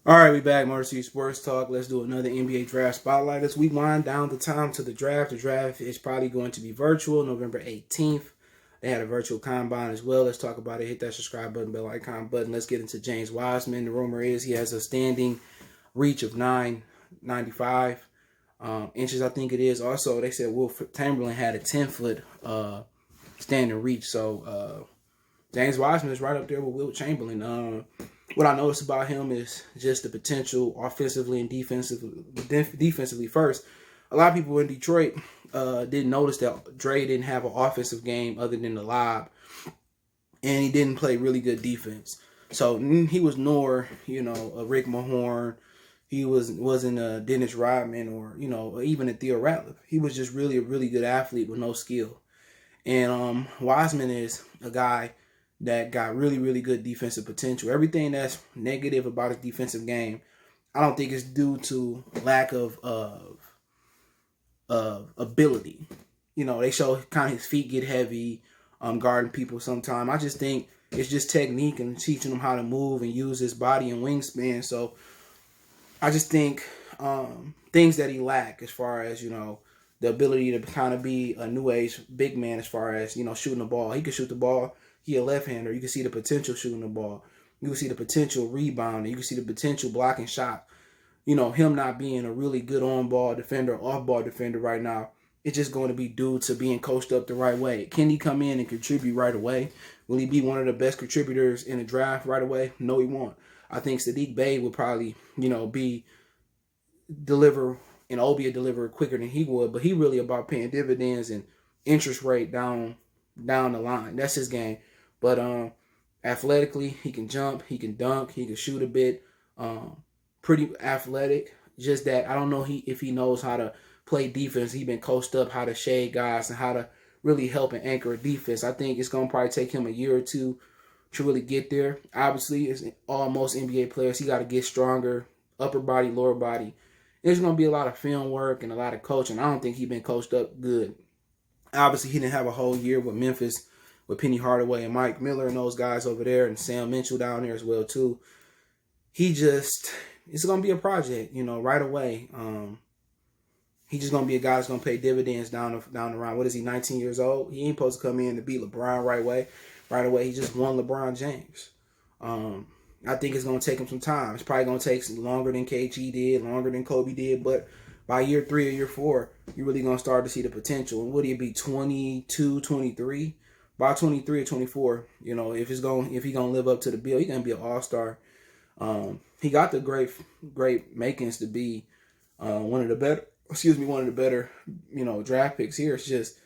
All right, we back. Motor City Sports Talk. Let's do another NBA draft spotlight as we wind down the time to the draft. The draft is probably going to be virtual, November 18th. They had a virtual combine as well. Let's talk about it. Hit that subscribe button, bell icon button. Let's get into James Wiseman. The rumor is he has a standing reach of 995 inches, I think it is. Also, they said Will Chamberlain had a 10-foot standing reach. So James Wiseman is right up there with Will Chamberlain. What I noticed about him is just the potential offensively and defensively first. A lot of people in Detroit didn't notice that Dre didn't have an offensive game other than the lob, and he didn't play really good defense. So he was nor, a Rick Mahorn. He wasn't a Dennis Rodman or, even a Theo Ratliff. He was just really a really good athlete with no skill. And Wiseman is a guy that got really, really good defensive potential. Everything that's negative about his defensive game, I don't think it's due to lack of ability. They show kind of his feet get heavy, guarding people sometimes. I just think it's just technique and teaching him how to move and use his body and wingspan. So I just think things that he lack as far as, the ability to kind of be a new age big man as far as, shooting the ball. He can shoot the ball. He a left-hander. You can see the potential shooting the ball. You can see the potential rebounding. You can see the potential blocking shot. Him not being a really good on-ball defender, off-ball defender right now, it's just going to be due to being coached up the right way. Can he come in and contribute right away? Will he be one of the best contributors in the draft right away? No, he won't. I think Sadiq Bey would probably, deliver and Obi deliver quicker than he would, but he really about paying dividends and interest rate down the line. That's his game. But athletically, he can jump, he can dunk, he can shoot a bit. Pretty athletic. Just that I don't know if he knows how to play defense. He's been coached up how to shade guys and how to really help and anchor a defense. I think it's going to probably take him a year or two to really get there. Obviously, as all most NBA players, he got to get stronger, upper body, lower body. There's going to be a lot of film work and a lot of coaching. I don't think he's been coached up good. Obviously, he didn't have a whole year with Memphis, with Penny Hardaway and Mike Miller and those guys over there, and Sam Mitchell down there as well too. It's going to be a project, right away. He's just going to be a guy that's going to pay dividends down the line. What is he, 19 years old? He ain't supposed to come in to beat LeBron right away. He just won LeBron James. I think it's going to take him some time. It's probably going to take longer than KG did, longer than Kobe did, but by year 3 or year 4, you're really going to start to see the potential. And would he be 22, 23? By 23 or 24, if he's going to live up to the bill, he's going to be an all-star. He got the great makings to be one of the better, draft picks here. It's just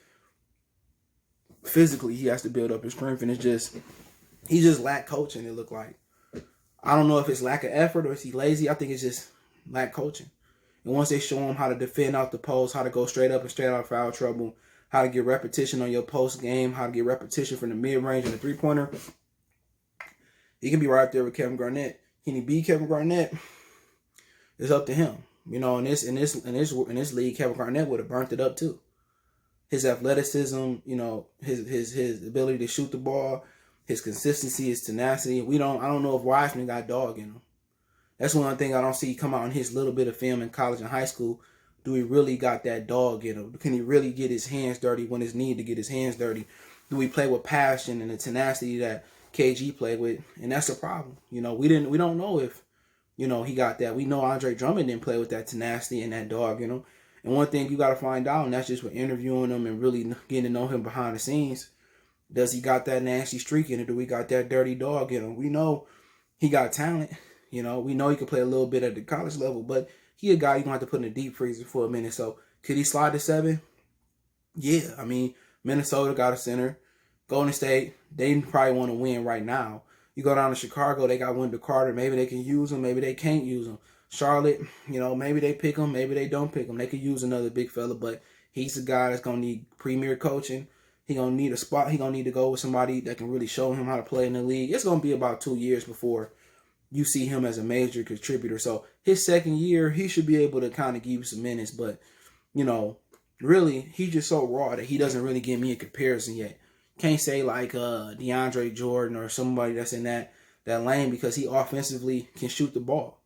physically he has to build up his strength, and he just lack coaching, it looked like. I don't know if it's lack of effort or is he lazy. I think it's just lack coaching. And once they show him how to defend out the post, how to go straight up and straight out of foul trouble, how to get repetition on your post game, how to get repetition from the mid-range and the three-pointer, he can be right up there with Kevin Garnett. Can he beat Kevin Garnett? It's up to him. In this league, Kevin Garnett would have burnt it up too. His athleticism, his ability to shoot the ball, his consistency, his tenacity. I don't know if Wiseman got dog in him. That's one thing I don't see come out in his little bit of film in college and high school. Do he really got that dog in him? Can he really get his hands dirty when it's needed to get his hands dirty? Do he play with passion and the tenacity that KG played with? And that's the problem. We don't know if, he got that. We know Andre Drummond didn't play with that tenacity and that dog, And one thing you got to find out, and that's just with interviewing him and really getting to know him behind the scenes. Does he got that nasty streak in it? Do we got that dirty dog in him? We know he got talent. We know he can play a little bit at the college level, but he a guy you're going to have to put in the deep freezer for a minute. So could he slide to 7? Yeah. I mean, Minnesota got a center. Golden State, they probably want to win right now. You go down to Chicago, they got Wendell Carter. Maybe they can use him. Maybe they can't use him. Charlotte, maybe they pick him. Maybe they don't pick him. They could use another big fella, but he's a guy that's going to need premier coaching. He's going to need a spot. He's going to need to go with somebody that can really show him how to play in the league. It's going to be about 2 years before you see him as a major contributor. So his second year, he should be able to kind of give you some minutes. But, really, he's just so raw that he doesn't really give me a comparison yet. Can't say like DeAndre Jordan or somebody that's in that lane because he offensively can shoot the ball.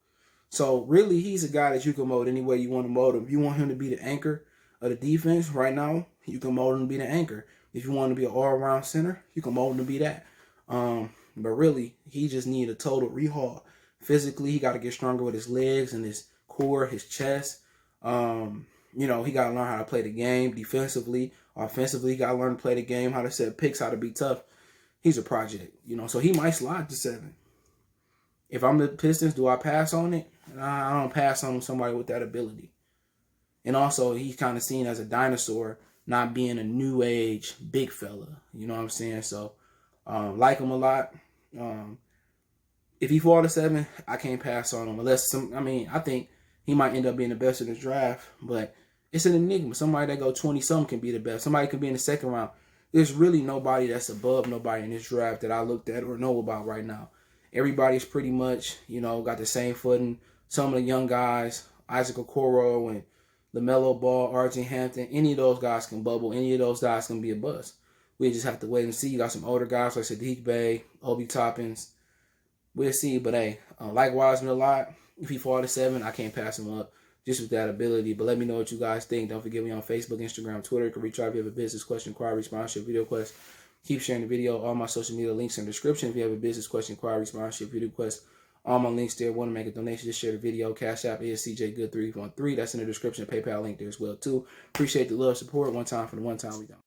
So really, he's a guy that you can mold any way you want to mold him. If you want him to be the anchor of the defense right now, you can mold him to be the anchor. If you want him to be an all-around center, you can mold him to be that. But really, he just need a total rehaul. Physically, he got to get stronger with his legs and his core, his chest. You know, he got to learn how to play the game defensively, offensively. He got to learn to play the game, how to set picks, how to be tough. He's a project, you know, so he might slide to 7. If I'm the Pistons, do I pass on it? I don't pass on somebody with that ability. And also, he's kind of seen as a dinosaur, not being a new age big fella. You know what I'm saying? So, like him a lot. If he fall to 7, I can't pass on him. I think he might end up being the best in the draft, but it's an enigma. Somebody that go 20-something can be the best. Somebody can be in the second round. There's really nobody that's above nobody in this draft that I looked at or know about right now. Everybody's pretty much, you know, got the same footing. Some of the young guys, Isaac Okoro and LaMelo Ball, RJ Hampton, any of those guys can bubble. Any of those guys can be a bust. We just have to wait and see. You got some older guys like Sadiq Bey, Obi Toppins. We'll see. But, hey, like Wiseman a lot. If he fall to 7, I can't pass him up just with that ability. But let me know what you guys think. Don't forget me on Facebook, Instagram, Twitter. You can reach out if you have a business question, inquiry, sponsorship, video request. Keep sharing the video. All my social media links in the description. If you have a business question, inquiry, sponsorship, video request, all my links there. Want to make a donation, just share the video. Cash App is CJ Good 313. That's in the description. PayPal link there as well, too. Appreciate the love, support. One time for the one time we don't.